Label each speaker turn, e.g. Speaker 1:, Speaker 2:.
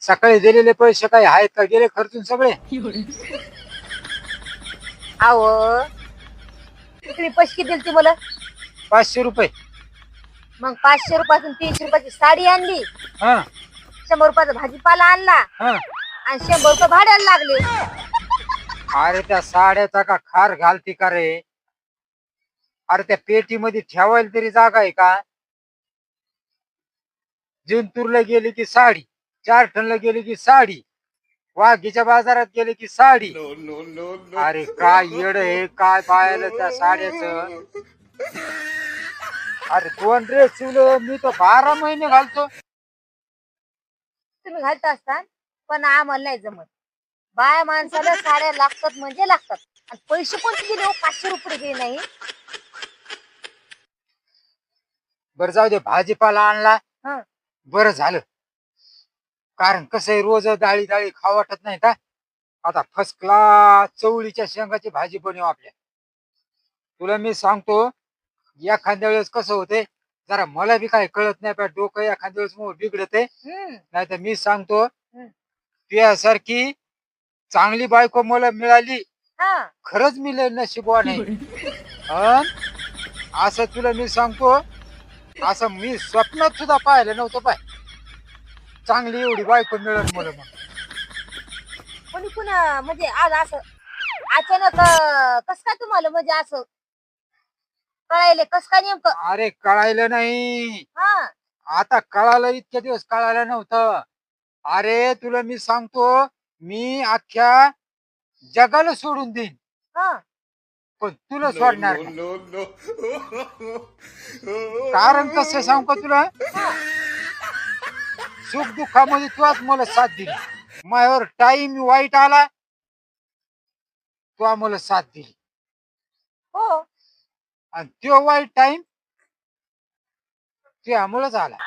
Speaker 1: सकाळी दिलेले पैसे काही आहेत का गेले खर्चून सगळे?
Speaker 2: अहो तुम्ही पैसे किती दिलते मला?
Speaker 1: 500 रुपये.
Speaker 2: मग 500 रुपयातून 300 रुपयाची साडी आणली,
Speaker 1: हा
Speaker 2: 100 रुपयाचा भाजीपाला आणला
Speaker 1: हा.
Speaker 2: आणि 100 रुपये भाड्याला लागले.
Speaker 1: अरे त्या साड्याचा का खार घालती का रे? अरे त्या पेटीमध्ये ठेवायला तरी जागा आहे का? जिंतूरला गेली की साडी, चारठणला गेली की साडी, वाघीच्या बाजारात गेली की साडी. अरे काय येड आहे काय पाहायला त्या साड्याचं. अरे 2 ड्रेस शिवले मी तर 12 महिने घालतो.
Speaker 2: तुम्ही घालता असता पण आम्हाला नाही जमत. बाया माणसाला साड्या लागतात म्हणजे लागतात. आणि पैसे कोणते दिले हो? 500 रुपये दिले नाही.
Speaker 1: बरं जाऊ दे, भाजीपाला आणला
Speaker 2: हं.
Speaker 1: बरं झालं. कारण कसं आहे, रोज डाळी डाळी खाऊ वाटत नाही का? आता फर्स्ट क्लास चवळीच्या शेंगाची भाजी बनवू आपल्या. तुला मी सांगतो, एखाद्या वेळेस कसं होते, जरा मला बी काय कळत नाही पण डोकं एखाद्या वेळेस मग बिघडते. नाही तर मी सांगतो तुझ्यासारखी चांगली बायको मला मिळाली,
Speaker 2: हा
Speaker 1: खरंच मी लय नशीबवान आहे. अन असं तुला मी सांगतो, असं मी स्वप्नात सुद्धा पाहिलं नव्हतं. पाय चांगली एवढी बायको मिळेल मला. मग
Speaker 2: कोणी पुन्हा म्हणजे आज असं अचानक कस काय तुम्हाला म्हणजे असं कळायले? कस काय नेमकं?
Speaker 1: अरे कळायलं नाही,
Speaker 2: हा
Speaker 1: आता कळालं. इतके दिवस कळालं नव्हतं. अरे तुला मी सांगतो, मी अख्ख्या जगाला सोडून देईन
Speaker 2: हा
Speaker 1: पण तुला सोडणार नाही. कारण कसं सांगू का तुला, सुख दुःखामध्ये तुझाच मला साथ दिली. माझ्यावर टाइम वाईट आला, तू आम्हाला साथ दिली.
Speaker 2: हो.
Speaker 1: आणि तो वाईट टाइम ते आम्हालाच आला.